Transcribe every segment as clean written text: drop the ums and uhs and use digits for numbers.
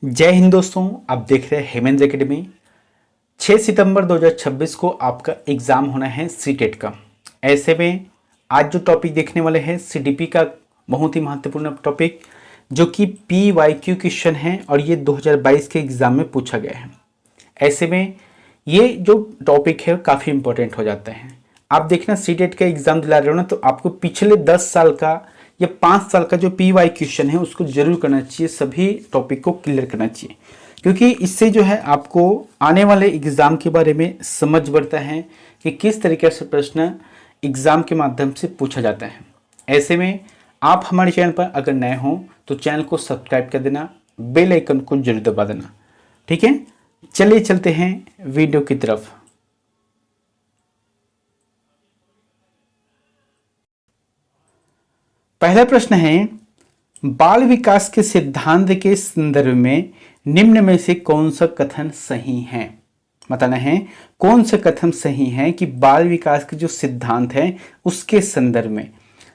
जय हिंद दोस्तों, आप देख रहे हैं हेमेंद्र एकेडमी। 6 सितंबर 2026 को आपका एग्ज़ाम होना है सीटेट का। ऐसे में आज जो टॉपिक देखने वाले हैं सीडीपी का बहुत ही महत्वपूर्ण टॉपिक, जो कि पीवाईक्यू क्वेश्चन है और ये 2022 के एग्ज़ाम में पूछा गया है। ऐसे में ये जो टॉपिक है काफ़ी इंपॉर्टेंट हो जाता है। आप देखना सीटेट का एग्ज़ाम दिला रहे हो ना, तो आपको पिछले 10 साल का या 5 साल का जो पीवाई क्वेश्चन है उसको जरूर करना चाहिए, सभी टॉपिक को क्लियर करना चाहिए, क्योंकि इससे जो है आपको आने वाले एग्ज़ाम के बारे में समझ बढ़ता है कि किस तरीके से प्रश्न एग्ज़ाम के माध्यम से पूछा जाता है। ऐसे में आप हमारे चैनल पर अगर नए हों तो चैनल को सब्सक्राइब कर देना, बेल आइकन को जरूर दबा देना, ठीक है। चलिए चलते हैं वीडियो की तरफ। पहला प्रश्न है, बाल विकास के सिद्धांत के संदर्भ में निम्न में से कौन सा कथन सही है। बताना है कौन सा कथन सही है कि बाल विकास के जो सिद्धांत है उसके संदर्भ में।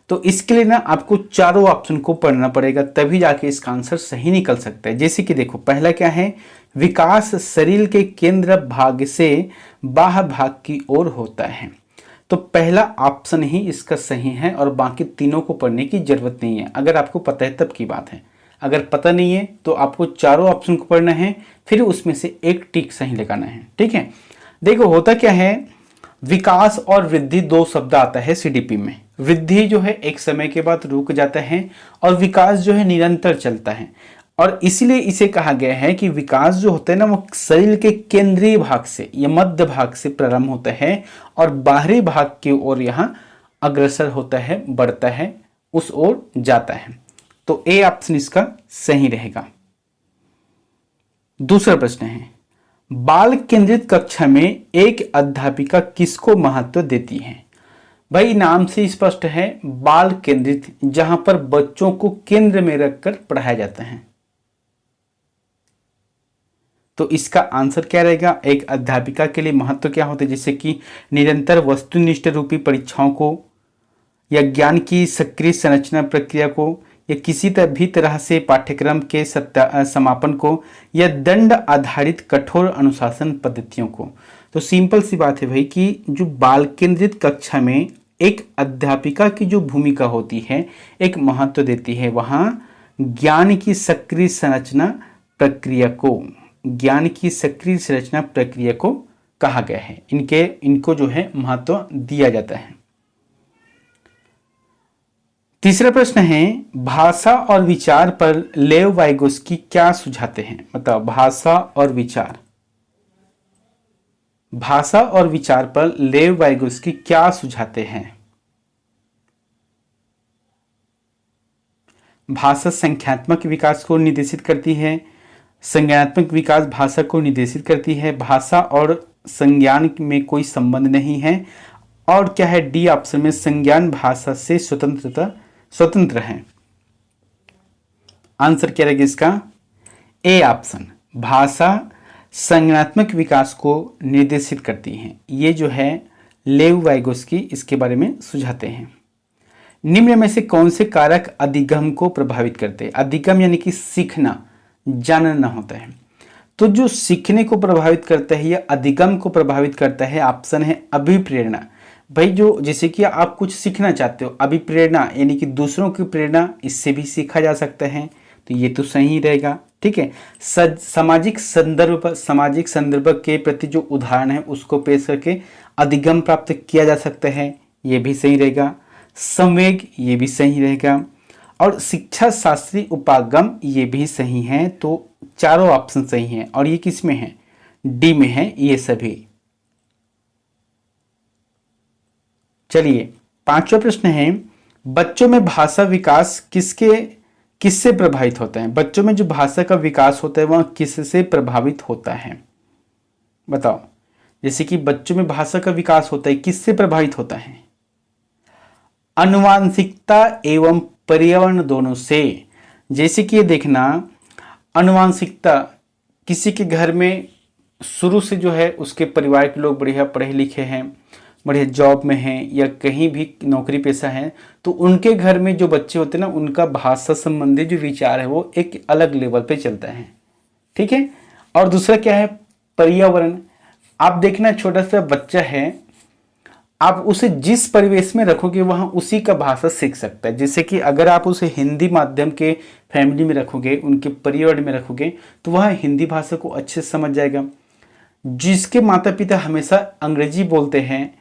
तो इसके लिए ना आपको चारों ऑप्शन को पढ़ना पड़ेगा, तभी जाके इसका आंसर सही निकल सकता है। जैसे कि देखो, पहला क्या है, विकास शरीर के केंद्र भाग से बाह्य भाग की ओर होता है। तो पहला ऑप्शन ही इसका सही है और बाकी तीनों को पढ़ने की जरूरत नहीं है। अगर आपको पता है तब की बात है, अगर पता नहीं है तो आपको चारों ऑप्शन को पढ़ना है, फिर उसमें से एक टिक सही लगाना है, ठीक है। देखो होता क्या है, विकास और वृद्धि दो शब्द आता है सीडीपी में। वृद्धि जो है एक समय के बाद रुक जाता है और विकास जो है निरंतर चलता है, और इसीलिए इसे कहा गया है कि विकास जो होता है ना वो शरीर के केंद्रीय भाग से या मध्य भाग से प्रारंभ होता है और बाहरी भाग की ओर यहाँ अग्रसर होता है, बढ़ता है, उस ओर जाता है। तो ए ऑप्शन इसका सही रहेगा। दूसरा प्रश्न है, बाल केंद्रित कक्षा में एक अध्यापिका किसको महत्व देती है। भाई नाम से स्पष्ट है, बाल केंद्रित, जहां पर बच्चों को केंद्र में रखकर पढ़ाया जाता है। तो इसका आंसर क्या रहेगा, एक अध्यापिका के लिए महत्व क्या होता है, जैसे कि निरंतर वस्तुनिष्ठ रूपी परीक्षाओं को, या ज्ञान की सक्रिय संरचना प्रक्रिया को, या किसी भी तरह से पाठ्यक्रम के समापन को, या दंड आधारित कठोर अनुशासन पद्धतियों को। तो सिंपल सी बात है भाई कि जो बाल केंद्रित कक्षा में एक अध्यापिका की जो भूमिका होती है, एक महत्व देती है, वहाँ ज्ञान की सक्रिय संरचना प्रक्रिया को, ज्ञान की सक्रिय संरचना प्रक्रिया को कहा गया है। इनको जो है महत्व दिया जाता है। तीसरा प्रश्न है, भाषा और विचार पर लेव वाइगोस्की क्या सुझाते हैं। मतलब भाषा और विचार, भाषा और विचार पर लेव वाइगोस्की क्या सुझाते हैं। भाषा संख्यात्मक विकास को निर्देशित करती है, संज्ञानात्मक विकास भाषा को निर्देशित करती है, भाषा और संज्ञान में कोई संबंध नहीं है, और क्या है डी ऑप्शन में संज्ञान भाषा से स्वतंत्र है। आंसर क्या रहेगा इसका, ए ऑप्शन, भाषा संज्ञानात्मक विकास को निर्देशित करती है। ये जो है लेव वाइगोस्की इसके बारे में सुझाते हैं। निम्न में से कौन से कारक अधिगम को प्रभावित करते हैं। अधिगम यानी कि सीखना, जानना होता है। तो जो सीखने को प्रभावित करता है या अधिगम को प्रभावित करता है, ऑप्शन है अभिप्रेरणा। भाई जो जैसे कि आप कुछ सीखना चाहते हो, अभिप्रेरणा यानी कि दूसरों की प्रेरणा, इससे भी सीखा जा सकता है, तो ये तो सही रहेगा, ठीक है। सामाजिक संदर्भ के प्रति जो उदाहरण है उसको पेश करके अधिगम प्राप्त किया जा सकता है, ये भी सही रहेगा। संवेग, ये भी सही रहेगा, और शिक्षा शास्त्री उपागम, ये भी सही है। तो चारों ऑप्शन सही हैं, और ये किस में है, डी में है ये सभी। चलिए पांचवा प्रश्न है, बच्चों में भाषा विकास किससे प्रभावित होता है। बच्चों में जो भाषा का विकास होता है वह किससे प्रभावित होता है, बताओ। जैसे कि बच्चों में भाषा का विकास होता है, किससे प्रभावित होता है, आनुवांशिकता एवं पर्यावरण दोनों से। जैसे कि ये देखना, आनुवांशिकता, किसी के घर में शुरू से जो है उसके परिवार के लोग बढ़िया पढ़े लिखे हैं, बढ़िया जॉब में हैं, या कहीं भी नौकरी पेशा है, तो उनके घर में जो बच्चे होते हैं ना, उनका भाषा संबंधी जो विचार है वो एक अलग लेवल पे चलता है। ठीक है। और दूसरा क्या है, पर्यावरण। आप देखना छोटा सा बच्चा है, आप उसे जिस परिवेश में रखोगे वहां उसी का भाषा सीख सकता है। जैसे कि अगर आप उसे हिंदी माध्यम के फैमिली में रखोगे, उनके पर्यावरण में रखोगे, तो वह हिंदी भाषा को अच्छे से समझ जाएगा। जिसके माता पिता हमेशा अंग्रेजी बोलते हैं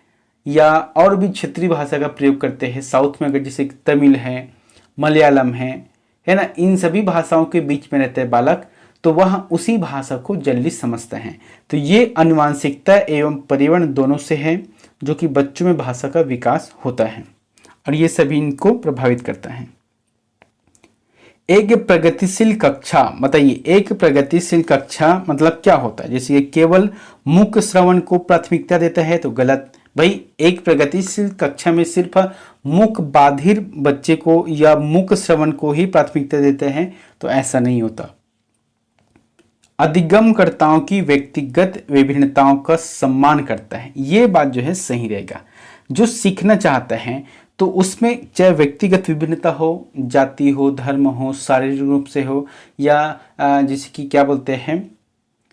या और भी क्षेत्रीय भाषा का प्रयोग करते हैं, साउथ में अगर जैसे तमिल है, मलयालम है ना, इन सभी भाषाओं के बीच में रहते हैं बालक, तो वह उसी भाषा को जल्दी समझते हैं। तो ये आनुवांशिकता एवं पर्यावरण दोनों से है जो कि बच्चों में भाषा का विकास होता है और ये सभी इनको प्रभावित करता है। एक प्रगतिशील कक्षा, बताइए एक प्रगतिशील कक्षा मतलब क्या होता है। जैसे ये केवल मुख श्रवण को प्राथमिकता देता है तो गलत। भाई एक प्रगतिशील कक्षा में सिर्फ मुख बाधिर बच्चे को या मुख श्रवण को ही प्राथमिकता देते हैं, तो ऐसा नहीं होता। अधिगमकर्ताओं की व्यक्तिगत विभिन्नताओं का सम्मान करता है, ये बात जो है सही रहेगा। जो सीखना चाहता है तो उसमें चाहे व्यक्तिगत विभिन्नता हो, जाति हो, धर्म हो, शारीरिक रूप से हो या जैसे कि क्या बोलते हैं,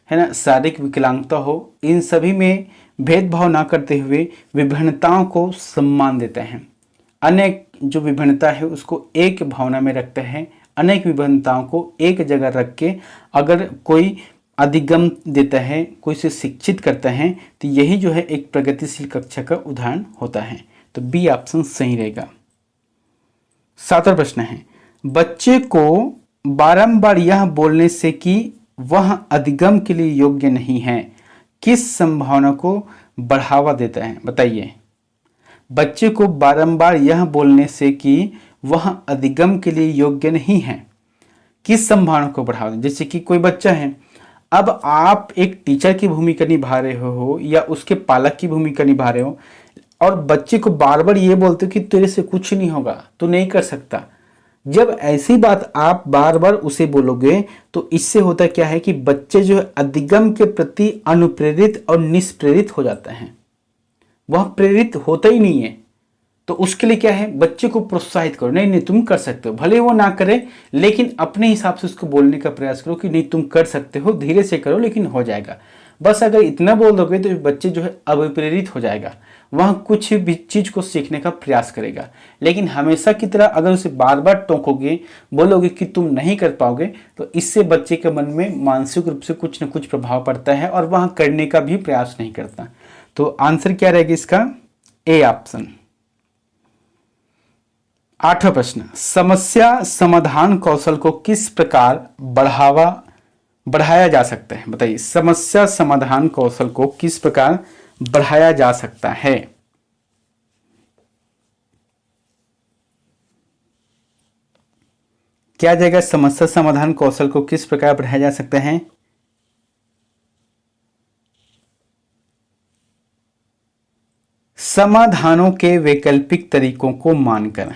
है ना, शारीरिक विकलांगता हो, इन सभी में भेदभाव ना करते हुए विभिन्नताओं को सम्मान देते हैं। अनेक जो विभिन्नता है उसको एक भावना में रखते हैं, अनेक विभिन्नताओं को एक जगह रख के अगर कोई अधिगम देता है, कोई से शिक्षित करता है, तो यही जो है एक प्रगतिशील कक्षा का उदाहरण होता है। तो बी ऑप्शन सही रहेगा। 7वां प्रश्न है, बच्चे को बारंबार यह बोलने से कि वह अधिगम के लिए योग्य नहीं है किस संभावना को बढ़ावा देता है। बताइए, बच्चे को बारंबार यह बोलने से कि वह अधिगम के लिए योग्य नहीं है किस संभावना को बढ़ावा देता है। जैसे कि कोई बच्चा है, अब आप एक टीचर की भूमिका निभा रहे हो या उसके पालक की भूमिका निभा रहे हो और बच्चे को बार बार ये बोलते हो कि तेरे से कुछ नहीं होगा, तू नहीं कर सकता। जब ऐसी बात आप बार बार उसे बोलोगे तो इससे होता क्या है कि बच्चे जो है अधिगम के प्रति अनुप्रेरित और निष्प्रेरित हो जाता है, वह प्रेरित होता ही नहीं है। तो उसके लिए क्या है, बच्चे को प्रोत्साहित करो, नहीं नहीं तुम कर सकते हो, भले वो ना करे लेकिन अपने हिसाब से उसको बोलने का प्रयास करो कि नहीं तुम कर सकते हो, धीरे से करो लेकिन हो जाएगा। बस अगर इतना बोल दोगे तो बच्चे जो है अभिप्रेरित हो जाएगा, वह कुछ भी चीज को सीखने का प्रयास करेगा। लेकिन हमेशा की तरह अगर उसे बार बार टोकोगे, बोलोगे कि तुम नहीं कर पाओगे, तो इससे बच्चे के मन में मानसिक रूप से कुछ न कुछ प्रभाव पड़ता है और वह करने का भी प्रयास नहीं करता। तो आंसर क्या रहेगा इसका, ए ऑप्शन। 8वां प्रश्न, समस्या समाधान कौशल को किस प्रकार बढ़ाया जा सकता है। बताइए, समस्या समाधान कौशल को किस प्रकार बढ़ाया जा सकता है। क्या जाएगा, समस्या समाधान कौशल को किस प्रकार बढ़ाया जा सकता है। समाधानों के वैकल्पिक तरीकों को मानकर।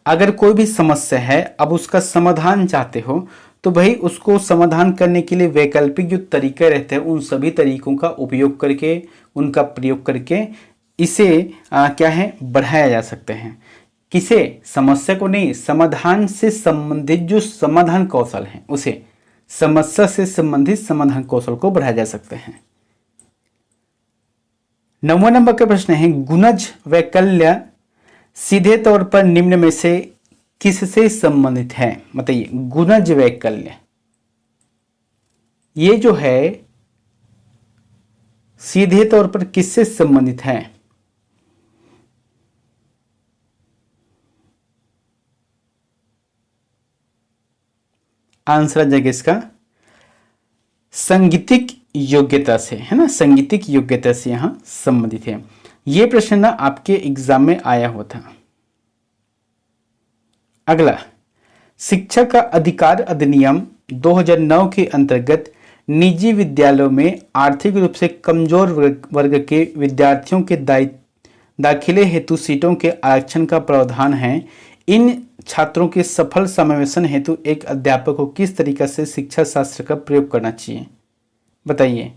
अगर कोई भी समस्या है, अब उसका समाधान चाहते हो, तो भाई उसको समाधान करने के लिए वैकल्पिक जो तरीके रहते हैं उन सभी तरीकों का उपयोग करके, उनका प्रयोग करके इसे क्या है बढ़ाया जा सकते हैं। किसे, समस्या को नहीं, समाधान से संबंधित जो समाधान कौशल है उसे, समस्या से संबंधित समाधान कौशल को बढ़ाया जा सकते हैं। 9वां नंबर का प्रश्न है, गुणज वैकल्य सीधे तौर पर निम्न में से किससे संबंधित है। बताइए, गुणज वैकल्य ये जो है सीधे तौर पर किससे संबंधित है। आंसर आ जाएगा इसका सांगीतिक योग्यता से, है ना, सांगीतिक योग्यता से यहां संबंधित है। यह प्रश्न ना आपके एग्जाम में आया हुआ था। अगला, शिक्षा का अधिकार अधिनियम 2009 के अंतर्गत निजी विद्यालयों में आर्थिक रूप से कमजोर वर्ग के विद्यार्थियों के दाखिले हेतु सीटों के आरक्षण का प्रावधान है। इन छात्रों के सफल समावेशन हेतु एक अध्यापक को किस तरीके से शिक्षा शास्त्र का प्रयोग करना चाहिए। बताइए,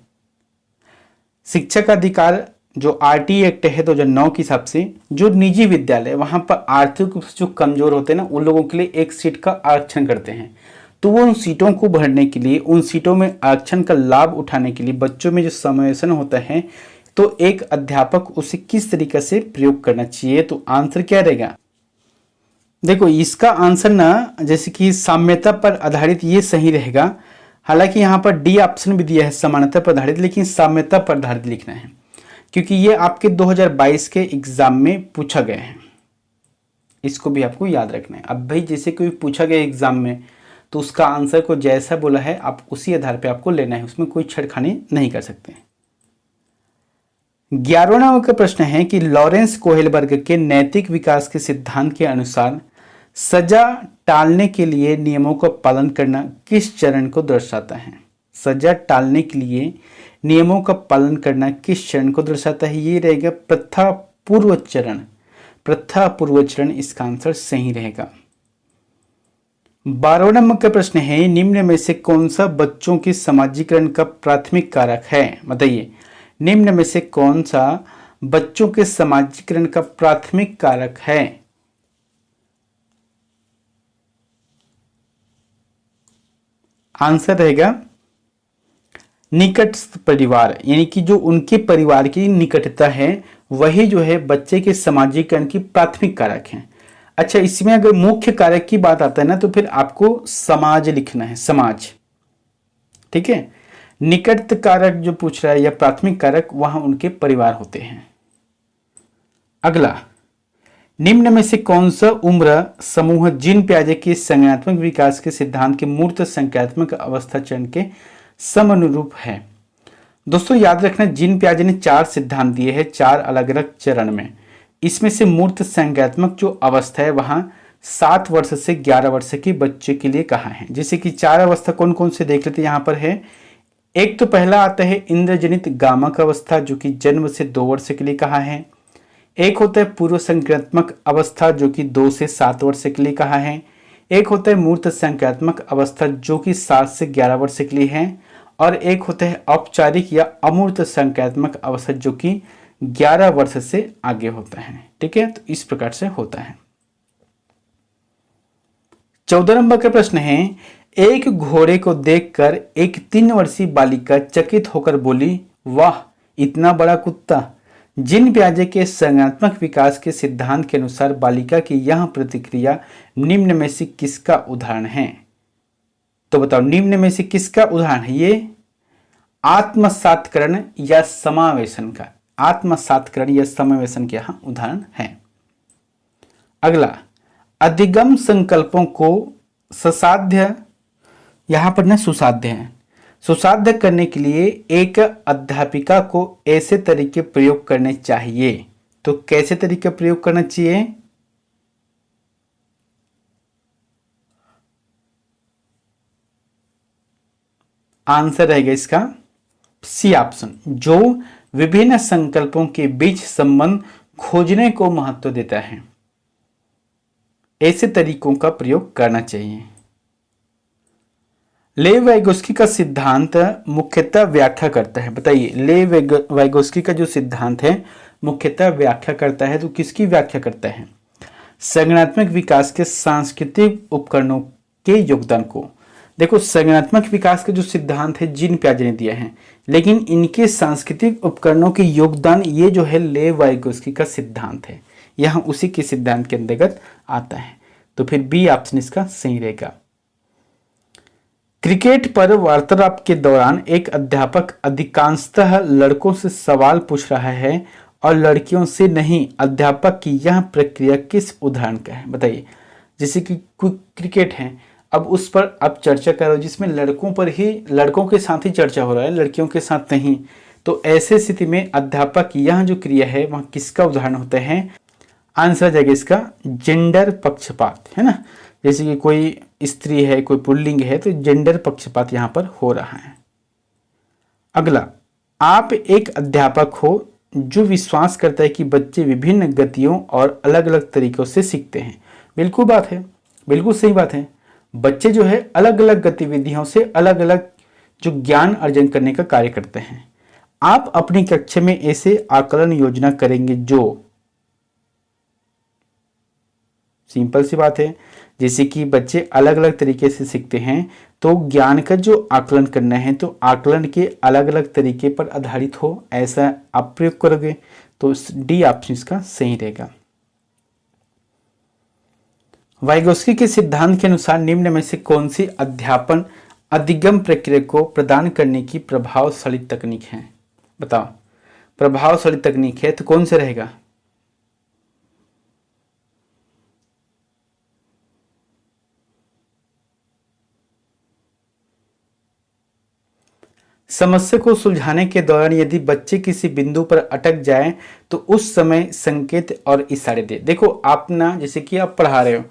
शिक्षा का अधिकार जो आरटी एक्ट है 2009 के हिसाब से, जो निजी विद्यालय वहां पर आर्थिक रूप से जो कमजोर होते हैं ना, उन लोगों के लिए एक सीट का आरक्षण करते हैं। तो वो उन सीटों को भरने के लिए, उन सीटों में आरक्षण का लाभ उठाने के लिए बच्चों में जो समावेशन होता है, तो एक अध्यापक उसे किस तरीके से प्रयोग करना चाहिए। तो आंसर क्या रहेगा? देखो इसका आंसर ना जैसे कि साम्यता पर आधारित ये सही रहेगा। हालांकि यहाँ पर डी ऑप्शन भी दिया है समानता पर आधारित, लेकिन साम्यता पर आधारित लिखना है क्योंकि ये आपके 2022 के एग्जाम में पूछा गया है। इसको भी आपको याद रखना है। अब भाई जैसे कोई पूछा गया एग्जाम में तो उसका आंसर को जैसा बोला है आप उसी आधार पे आपको लेना है, उसमें कोई छेड़खानी नहीं कर सकते। 11वां नंबर का प्रश्न है कि लॉरेंस कोहेलबर्ग के नैतिक विकास के सिद्धांत के अनुसार सजा टालने के लिए नियमों का पालन करना किस चरण को दर्शाता है? सजा टालने के लिए नियमों का पालन करना किस चरण को दर्शाता है? ये रहेगा प्रथा पूर्व चरण। प्रथा पूर्व चरण इसका आंसर सही रहेगा। 12वां नंबर का प्रश्न है निम्न में से कौन सा बच्चों के समाजीकरण का प्राथमिक कारक है? बताइए निम्न में से कौन सा बच्चों के समाजीकरण का प्राथमिक कारक है? आंसर रहेगा निकटस्थ परिवार, यानी कि जो उनके परिवार की निकटता है वही जो है बच्चे के समाजीकरण की प्राथमिक कारक है। अच्छा, इसमें अगर मुख्य कारक की बात आता है ना तो फिर आपको समाज लिखना है, समाज। ठीक है, निकट कारक जो पूछ रहा है या प्राथमिक कारक वहां उनके परिवार होते हैं। अगला, निम्न में से कौन सा उम्र समूह जीन पियाजे के संज्ञानात्मक विकास के सिद्धांत के मूर्त संज्ञानात्मक अवस्था चरण के समनुरूप है? दोस्तों याद रखना जीन पियाजे ने 4 सिद्धांत दिए हैं 4 अलग अलग चरण में। इसमें से मूर्त संज्ञानात्मक जो अवस्था है वहां 7 वर्ष से 11 वर्ष के बच्चे के लिए कहा है। जैसे कि 4 अवस्था कौन कौन से देख लेते हैं यहाँ पर है। एक तो पहला आता है इंद्रजनित गामक अवस्था जो कि जन्म से 2 वर्ष के लिए कहा है। एक होता है पूर्व संज्ञानात्मक अवस्था जो कि 2 से 7 वर्ष के लिए कहा है। एक होता है मूर्त संज्ञानात्मक अवस्था जो कि 7 से 11 वर्ष के लिए है। और एक होता है औपचारिक या अमूर्त संज्ञानात्मक अवस्था जो कि 11 वर्ष से आगे होता है। ठीक है, तो इस प्रकार से होता है। 14 नंबर का प्रश्न है एक घोड़े को देखकर एक 3 वर्षीय बालिका चकित होकर बोली, वाह इतना बड़ा कुत्ता। जीन पियाजे के संज्ञानात्मक विकास के सिद्धांत के अनुसार बालिका की यह प्रतिक्रिया निम्न में से किसका उदाहरण है? तो बताओ निम्न में से किसका उदाहरण है? ये आत्मसात्करण या समावेशन का, आत्मसात्करण या समावेशन के यहां उदाहरण है। अगला, अधिगम संकल्पों को सुसाध्य, यहां पर ना सुसाध्य है, सुसाध्य करने के लिए एक अध्यापिका को ऐसे तरीके प्रयोग करने चाहिए। तो कैसे तरीके प्रयोग करना चाहिए? आंसर रहेगा इसका सी ऑप्शन, जो विभिन्न संकल्पों के बीच संबंध खोजने को महत्व देता है, ऐसे तरीकों का प्रयोग करना चाहिए। लेव वाइगोस्की का सिद्धांत मुख्यतः व्याख्या करता है। बताइए लेव वाइगोस्की का जो सिद्धांत है मुख्यतः व्याख्या करता है, तो किसकी व्याख्या करता है? संज्ञानात्मक विकास के सांस्कृतिक उपकरणों के योगदान को। देखो संज्ञानात्मक विकास का जो सिद्धांत है जीन पियाजे ने दिया है, लेकिन इनके सांस्कृतिक उपकरणों के योगदान ये जो है लेव वाइगोस्की का सिद्धांत है, यहाँ उसी के सिद्धांत के अंतर्गत आता है। तो फिर बी ऑप्शन इसका सही रहेगा। क्रिकेट पर वार्तालाप के दौरान एक अध्यापक अधिकांशतः लड़कों से सवाल पूछ रहा है और लड़कियों से नहीं। अध्यापक की यह प्रक्रिया किस उदाहरण का है? बताइए। जैसे कि क्रिकेट है, अब उस पर आप चर्चा करो जिसमें लड़कों पर ही, लड़कों के साथ ही चर्चा हो रहा है, लड़कियों के साथ नहीं। तो ऐसे स्थिति में अध्यापक की यह जो क्रिया है वह किसका उदाहरण होता है? आंसर आ जाएगा इसका जेंडर पक्षपात, है ना। जैसे कि कोई स्त्री है, कोई पुल्लिंग है, तो जेंडर पक्षपात यहां पर हो रहा है। अगला, आप एक अध्यापक हो जो विश्वास करता है कि बच्चे विभिन्न गतियों और अलग अलग तरीकों से सीखते हैं। बिल्कुल बात है, बिल्कुल सही बात है। बच्चे जो है अलग अलग गतिविधियों से अलग अलग जो ज्ञान अर्जन करने का कार्य करते हैं। आप अपनी कक्षा में ऐसे आकलन योजना करेंगे जो, सिंपल सी बात है, जैसे कि बच्चे अलग अलग तरीके से सीखते हैं, तो ज्ञान का जो आकलन करना है तो आकलन के अलग अलग तरीके पर आधारित हो, ऐसा आप प्रयोग करोगे। तो डी ऑप्शन इसका सही रहेगा। वाइगोस्की के सिद्धांत के अनुसार निम्न में से कौन सी अध्यापन अधिगम प्रक्रिया को प्रदान करने की प्रभावशाली तकनीक है? बताओ, प्रभावशाली तकनीक है तो कौन से रहेगा? समस्या को सुलझाने के दौरान यदि बच्चे किसी बिंदु पर अटक जाए तो उस समय संकेत और इशारे दे। देखो आप ना, जैसे कि आप पढ़ा रहे हो,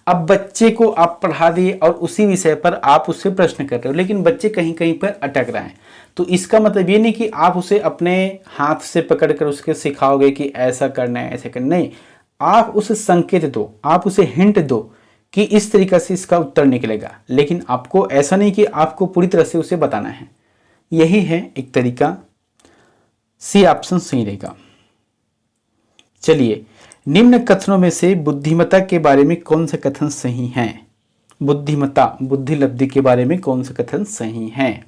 अब बच्चे को आप पढ़ा दिए और उसी विषय पर आप उससे प्रश्न कर रहे हो, लेकिन बच्चे कहीं कहीं पर अटक रहा है, तो इसका मतलब ये नहीं कि आप उसे अपने हाथ से पकड़कर उसके सिखाओगे कि ऐसा करना है ऐसा करना, नहीं, आप उसे संकेत दो, आप उसे हिंट दो कि इस तरीका से इसका उत्तर निकलेगा, लेकिन आपको ऐसा नहीं कि आपको पूरी तरह से उसे बताना है। यही है एक तरीका, सी ऑप्शन सही रहेगा। चलिए, निम्न कथनों में से बुद्धिमत्ता के बारे में कौन सा कथन सही है? बुद्धिमत्ता, बुद्धि लब्धि के बारे में कौन सा कथन सही है?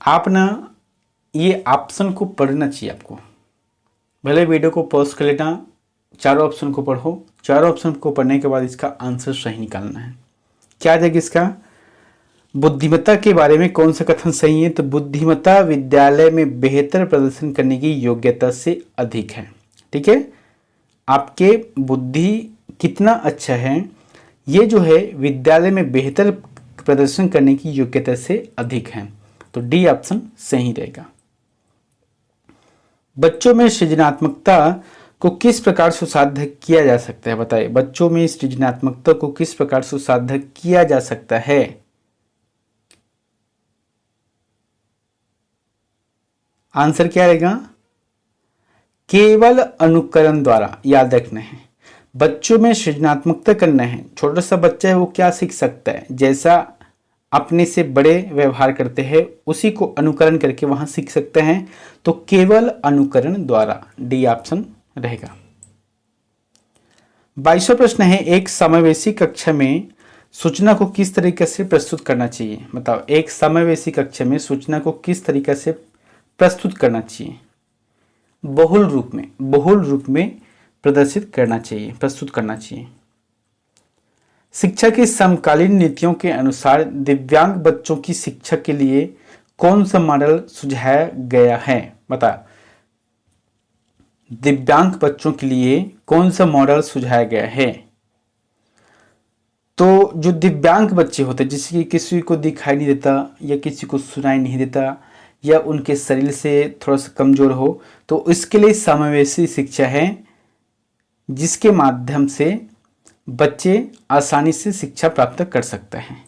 आप ना ये ऑप्शन को पढ़ना चाहिए आपको, भले वीडियो को पॉज कर लेना, चारों ऑप्शन को पढ़ो, चारों ऑप्शन को पढ़ने के बाद इसका आंसर सही निकालना है। क्या आ जाएगा इसका? बुद्धिमत्ता के बारे में कौन सा कथन सही है? तो बुद्धिमत्ता विद्यालय में बेहतर प्रदर्शन करने की योग्यता से अधिक है। ठीक है, आपके बुद्धि कितना अच्छा है, ये जो है विद्यालय में बेहतर प्रदर्शन करने की योग्यता से अधिक है। तो डी ऑप्शन सही रहेगा। बच्चों में सृजनात्मकता को किस प्रकार सुसाध्य किया जा सकता है? बताइए, बच्चों में सृजनात्मकता को किस प्रकार सुसाध्य किया जा सकता है? आंसर क्या रहेगा? केवल अनुकरण द्वारा। याद रखना है, बच्चों में सृजनात्मकता करना है, छोटा सा बच्चा है वो क्या सीख सकता है? जैसा अपने से बड़े व्यवहार करते हैं उसी को अनुकरण करके वहां सीख सकते हैं, तो केवल अनुकरण द्वारा, डी ऑप्शन रहेगा। 22वां प्रश्न है, एक समावेशी कक्षा में सूचना को किस तरीके से प्रस्तुत करना चाहिए? बताओ, एक समावेशी कक्षा में सूचना को किस तरीके से प्रस्तुत करना चाहिए? बहुल रूप में प्रदर्शित करना चाहिए, प्रस्तुत करना चाहिए। शिक्षा की समकालीन नीतियों के अनुसार दिव्यांग बच्चों की शिक्षा के लिए कौन सा मॉडल सुझाया गया है? बता, दिव्यांग बच्चों के लिए कौन सा मॉडल सुझाया गया है? तो जो दिव्यांग बच्चे होते हैं, जिसकी किसी को दिखाई नहीं देता या किसी को सुनाई नहीं देता या उनके शरीर से थोड़ा सा कमजोर हो, तो इसके लिए समावेशी शिक्षा है, जिसके माध्यम से बच्चे आसानी से शिक्षा प्राप्त कर सकते हैं।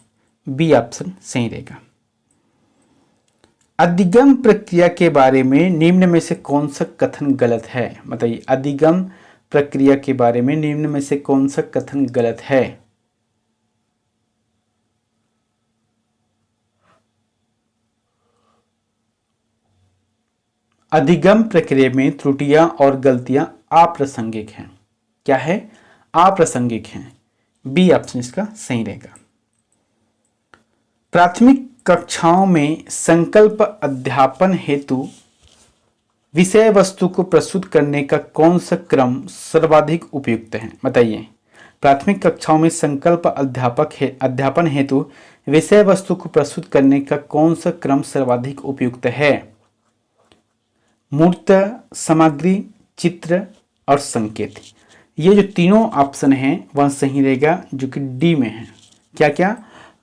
बी ऑप्शन सही रहेगा। अधिगम प्रक्रिया के बारे में निम्न में से कौन सा कथन गलत है? बताइए, अधिगम प्रक्रिया के बारे में निम्न में से कौन सा कथन गलत है? अधिगम प्रक्रिया में त्रुटियां और गलतियां अप्रासंगिक हैं। क्या है? अप्रासंगिक हैं। बी ऑप्शन इसका सही रहेगा। प्राथमिक कक्षाओं में संकल्प अध्यापन हेतु विषय वस्तु को प्रस्तुत करने का कौन सा क्रम सर्वाधिक उपयुक्त है? बताइए, प्राथमिक कक्षाओं में संकल्प अध्यापन हेतु विषय वस्तु को प्रस्तुत करने का कौन सा क्रम सर्वाधिक उपयुक्त है? मूर्त, सामग्री, चित्र और संकेत। ये जो तीनों ऑप्शन हैं वह सही रहेगा, जो कि डी में है। क्या क्या?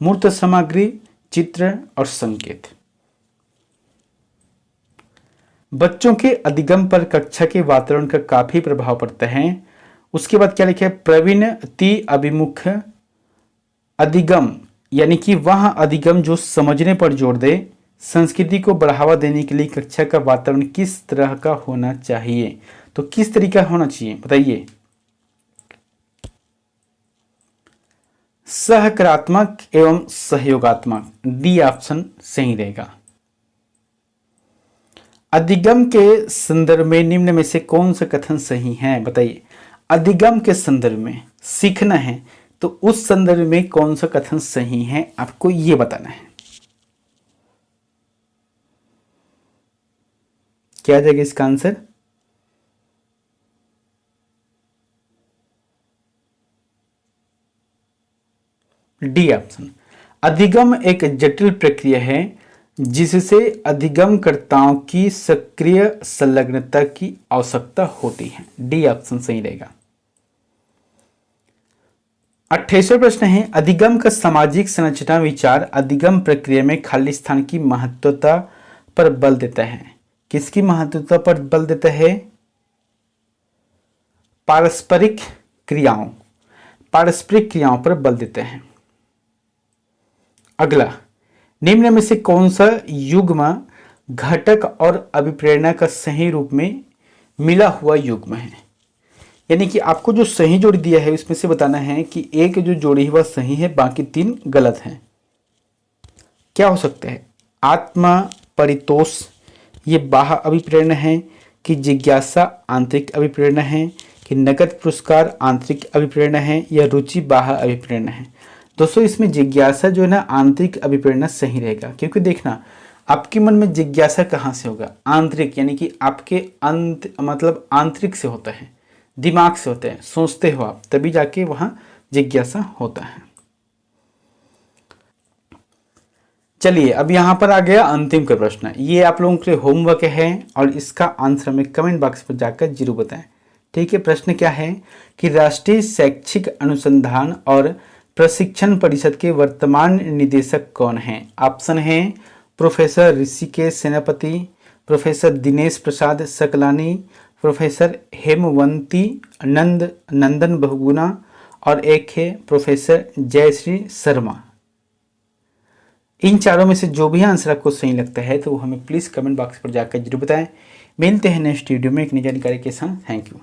मूर्त, सामग्री, चित्र और संकेत। बच्चों के अधिगम पर कक्षा के वातावरण का काफी प्रभाव पड़ता है। उसके बाद क्या लिखा है? प्रवृत्ति अभिमुख अधिगम, यानी कि वह अधिगम जो समझने पर जोर दे। संस्कृति को बढ़ावा देने के लिए कक्षा का वातावरण किस तरह का होना चाहिए? तो किस तरीका होना चाहिए बताइए? सकारात्मक एवं सहयोगात्मक। डी ऑप्शन सही रहेगा। अधिगम के संदर्भ में निम्न में से कौन सा कथन सही है, बताइए। अधिगम के संदर्भ में सीखना है तो उस संदर्भ में कौन सा कथन सही है आपको ये बताना है। क्या आ जाएगा इसका आंसर? D option. अधिगम एक जटिल प्रक्रिया है जिससे अधिगमकर्ताओं की सक्रिय संलग्नता की आवश्यकता होती है। डी ऑप्शन सही रहेगा। 28वां प्रश्न है, अधिगम का सामाजिक संरचना विचार अधिगम प्रक्रिया में खाली स्थान की महत्वता पर बल देता है। किसकी महत्वता पर बल देता है? पारस्परिक क्रियाओं पर बल देता है। अगला, निम्न में से कौन सा युग्म घटक और अभिप्रेरणा का सही रूप में मिला हुआ युग्म है? यानी कि आपको जो सही जोड़ी दिया है उसमें से बताना है कि एक जो जोड़ी है वह सही है, बाकी 3 गलत हैं। क्या हो सकता है? आत्मा परितोष ये बाह्य अभिप्रेरणा है, कि जिज्ञासा आंतरिक अभिप्रेरणा है, कि नकद पुरस्कार आंतरिक अभिप्रेरणा है, या रुचि बाह्य अभिप्रेरणा है। दोस्तों इसमें जिज्ञासा जो है ना आंतरिक अभिप्रेरणा सही रहेगा, क्योंकि देखना आपके मन में जिज्ञासा कहाँ से होगा? आंतरिक, यानी कि आपके मतलब आंतरिक से होता है, दिमाग से होता है, सोचते हो आप, तभी जाके वहां जिज्ञासा होता है। चलिए अब यहां पर आ गया अंतिम का प्रश्न। ये आप लोगों के लिए होमवर्क है और इसका आंसर हमें कमेंट बॉक्स पर जाकर जरूर बताएं। ठीक है, प्रश्न क्या है कि राष्ट्रीय शैक्षिक अनुसंधान और प्रशिक्षण परिषद के वर्तमान निदेशक कौन हैं? ऑप्शन है प्रोफेसर ऋषिकेश सेनापति, प्रोफेसर दिनेश प्रसाद सकलानी, प्रोफेसर हेमवंती नंदन बहुगुणा, और एक है प्रोफेसर जयश्री शर्मा। इन चारों में से जो भी आंसर आपको सही लगता है तो वो हमें प्लीज़ कमेंट बॉक्स पर जाकर जरूर बताएं। मिलते हैं नेक्स्ट वीडियो में एक नई जानकारी के साथ। Thank you.